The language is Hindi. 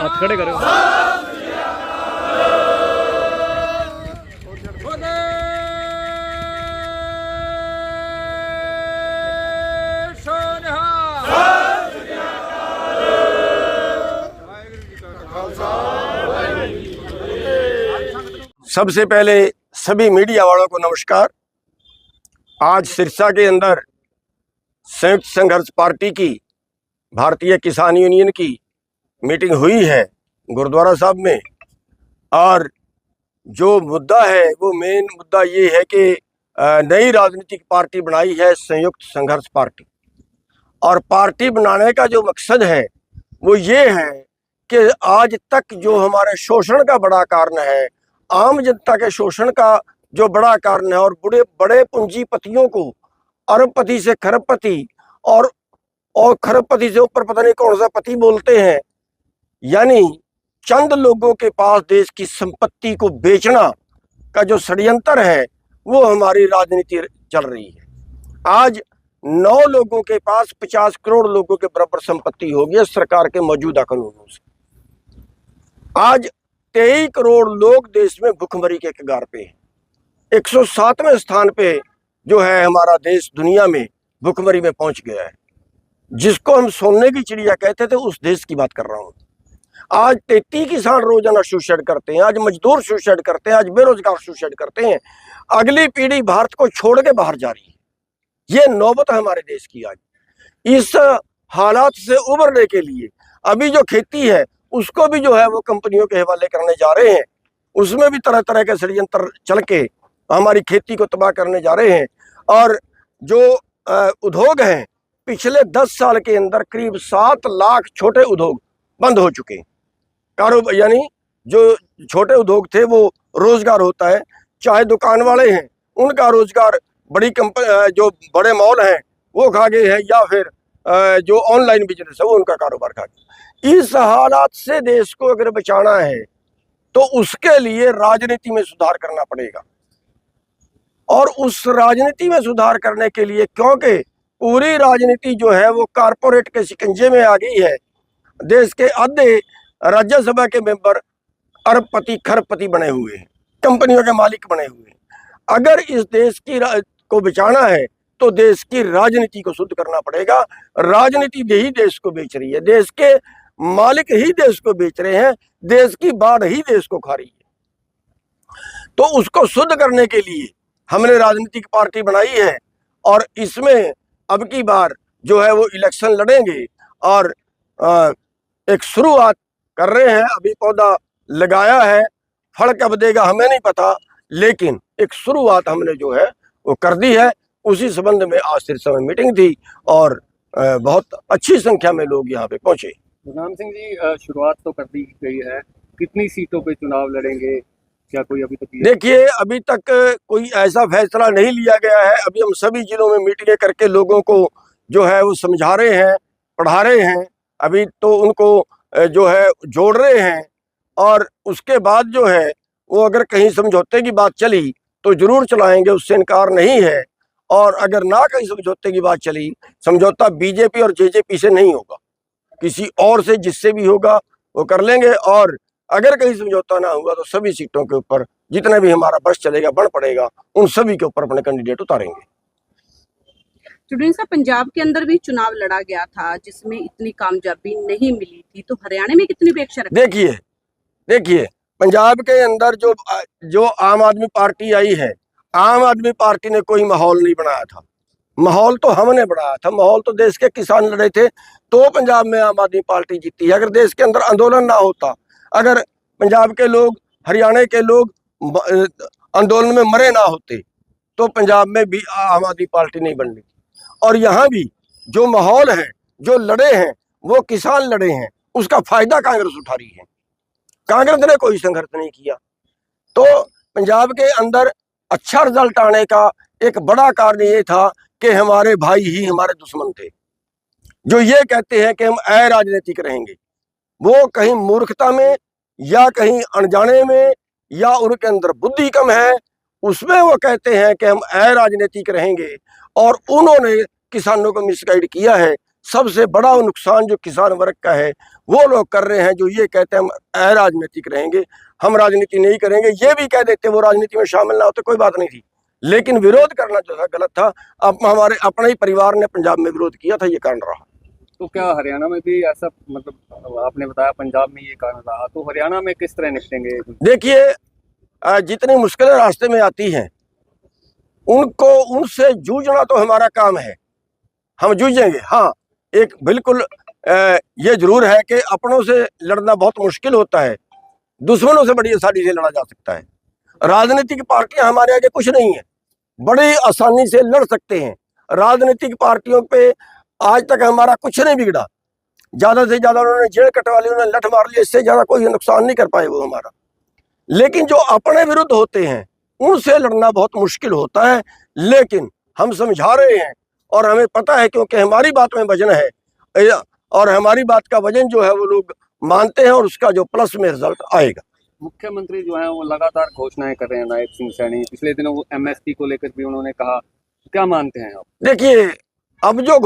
हाथ खड़े करो। सबसे पहले सभी मीडिया वालों को नमस्कार। आज सिरसा के अंदर संयुक्त संघर्ष पार्टी की भारतीय किसान यूनियन की मीटिंग हुई है गुरुद्वारा साहब में, और जो मुद्दा है वो मेन मुद्दा ये है कि नई राजनीतिक पार्टी बनाई है संयुक्त संघर्ष पार्टी। और पार्टी बनाने का जो मकसद है वो ये है कि आज तक जो हमारे शोषण का बड़ा कारण है, आम जनता के शोषण का जो बड़ा कारण है, और बड़े पूंजीपतियों को अरबपति से खरबपति और खरबपति से ऊपर पता नहीं कौन सा पति बोलते हैं, यानी चंद लोगों के पास देश की संपत्ति को बेचना का जो षड्यंत्र है वो हमारी राजनीति चल रही है। आज 9 लोगों के पास 50 करोड़ लोगों के बराबर संपत्ति होगी है सरकार के मौजूदा कानूनों से। आज 23 करोड़ लोग देश में भुखमरी के कगार पे हैं। 107वें स्थान पे जो है हमारा देश दुनिया में भुखमरी में पहुंच गया है। जिसको हम सोने की चिड़िया कहते थे उस देश की बात कर रहा हूं। आज 33 किसान रोजाना सुसाइड करते हैं, आज मजदूर सुसाइड करते हैं, आज बेरोजगार सुसाइड करते हैं। अगली पीढ़ी भारत को छोड़ के बाहर जा रही है। ये नौबत है हमारे देश की। आज इस हालात से उबरने के लिए अभी जो खेती है उसको भी जो है वो कंपनियों के हवाले करने जा रहे हैं। उसमें भी तरह तरह के षड्यंत्र चल के हमारी खेती को तबाह करने जा रहे हैं। और जो उद्योग हैं, पिछले 10 साल के अंदर करीब 7 लाख छोटे उद्योग बंद हो चुके हैं। कारोबार यानी जो छोटे उद्योग थे वो रोजगार होता है, चाहे दुकान वाले हैं उनका रोजगार बड़ी कंपनी जो बड़े मॉल हैं वो खा गए हैं, या फिर जो ऑनलाइन बिजनेस है वो उनका कारोबार खा गया। इस हालात से देश को अगर बचाना है तो उसके लिए राजनीति में सुधार करना पड़ेगा। और उस राजनीति में सुधार करने के लिए, क्योंकि पूरी राजनीति जो है वो कारपोरेट के शिकंजे में आ गई है, देश के आधे राज्यसभा के मेंबर अरबपति खरबपति बने हुए हैं, कंपनियों के मालिक बने हुए हैं। अगर इस देश की को बचाना है तो देश की राजनीति को शुद्ध करना पड़ेगा। राजनीति ही देश को बेच रही है, देश के मालिक ही देश को बेच रहे हैं, देश की बाढ़ ही देश को खा रही है। तो उसको शुद्ध करने के लिए हमने राजनीतिक पार्टी बनाई है, और इसमें अब की बार जो है वो इलेक्शन लड़ेंगे और एक शुरुआत कर रहे हैं। अभी पौधा लगाया है, फल कब देगा हमें नहीं पता, लेकिन एक शुरुआत हमने जो है वो कर दी है। उसी संबंध में आज सिरसा में मीटिंग थी और बहुत अच्छी संख्या में लोग यहाँ पे पहुंचे। गुरनाम सिंह जी, शुरुआत तो कर दी गई है, कितनी सीटों पे चुनाव लड़ेंगे, क्या कोई अभी तक? देखिए, अभी तक कोई ऐसा फैसला नहीं लिया गया है। अभी हम सभी जिलों में मीटिंगें करके लोगों को जो है वो समझा रहे हैं, पढ़ा रहे हैं। अभी तो उनको जो है जोड़ रहे हैं, और उसके बाद जो है वो अगर कहीं समझौते की बात चली तो जरूर चलाएंगे, उससे इनकार नहीं है। और अगर ना कहीं समझौते की बात चली, समझौता बीजेपी और जेजेपी से नहीं होगा, किसी और से जिससे भी होगा वो कर लेंगे। और अगर कहीं समझौता ना हुआ तो सभी सीटों के ऊपर जितने भी हमारा बस चलेगा, बढ़ पड़ेगा, उन सभी के ऊपर अपने कैंडिडेट उतारेंगे। स्टूडेंट साहब, पंजाब के अंदर भी चुनाव लड़ा गया था जिसमें इतनी कामयाबी नहीं मिली थी, तो हरियाणा में कितनी अपेक्षा रखते? देखिए पंजाब के अंदर जो आम आदमी पार्टी आई है, आम आदमी पार्टी ने कोई माहौल नहीं बनाया था। माहौल तो हमने बनाया था, माहौल तो देश के किसान लड़े थे, तो पंजाब में आम आदमी पार्टी जीती है। अगर देश के अंदर आंदोलन ना होता, अगर पंजाब के लोग, हरियाणा के लोग आंदोलन में मरे ना होते, तो पंजाब में भी आम आदमी पार्टी नहीं बननी। और यहाँ भी जो माहौल है, जो लड़े हैं वो किसान लड़े हैं, उसका फायदा कांग्रेस उठा रही है। कांग्रेस ने कोई संघर्ष नहीं किया। तो पंजाब के अंदर अच्छा रिजल्ट आने का एक बड़ा कारण ये था कि हमारे भाई ही हमारे दुश्मन थे, जो ये कहते हैं कि हम अराजनीतिक रहेंगे। वो कहीं मूर्खता में या कहीं अनजाने में या उनके अंदर बुद्धि कम है, उसमें वो कहते हैं कि हम अराजनीतिक रहेंगे। और उन्होंने किसानों को मिसगाइड किया है, सबसे बड़ा नुकसान जो किसान वर्ग का है वो लोग कर रहे हैं, जो ये कहते हैं हम अराजनीतिक रहेंगे, हम राजनीति नहीं करेंगे। ये भी कह देते वो राजनीति में शामिल ना होते कोई बात नहीं थी, लेकिन विरोध करना जो था गलत था। अब हमारे अपने ही परिवार ने पंजाब में विरोध किया था, ये कारण रहा। तो क्या हरियाणा में भी ऐसा, मतलब आपने बताया पंजाब में ये कारण रहा, तो हरियाणा में किस तरह निपटेंगे? देखिए, जितनी मुश्किलें रास्ते में आती हैं उनसे जूझना तो हमारा काम है, हम जूझेंगे। हाँ, एक बिल्कुल ये जरूर है कि अपनों से लड़ना बहुत मुश्किल होता है, दुश्मनों से बड़ी आसानी से लड़ा जा सकता है। राजनीतिक पार्टियां हमारे आगे कुछ नहीं है, बड़ी आसानी से लड़ सकते हैं। राजनीतिक पार्टियों पे आज तक हमारा कुछ नहीं बिगड़ा, ज्यादा से ज्यादा उन्होंने जेल कटवा ली, उन्होंने लठ मार लिया, इससे ज्यादा कोई नुकसान नहीं कर पाए वो हमारा। लेकिन जो अपने विरुद्ध होते हैं उनसे लड़ना बहुत मुश्किल होता है, लेकिन हम समझा रहे हैं और हमें पता है, क्योंकि हमारी बात में वजन है और हमारी बात का वजन जो है वो लोग मानते हैं और उसका जो प्लस में रिजल्ट आएगा। मुख्यमंत्री जो है वो लगातार घोषणाएं कर रहे हैं, नायब सिंह सैनी पिछले दिनों वो MSP को लेकर भी उन्होंने कहा, क्या मानते हैं आप? देखिए, अब जो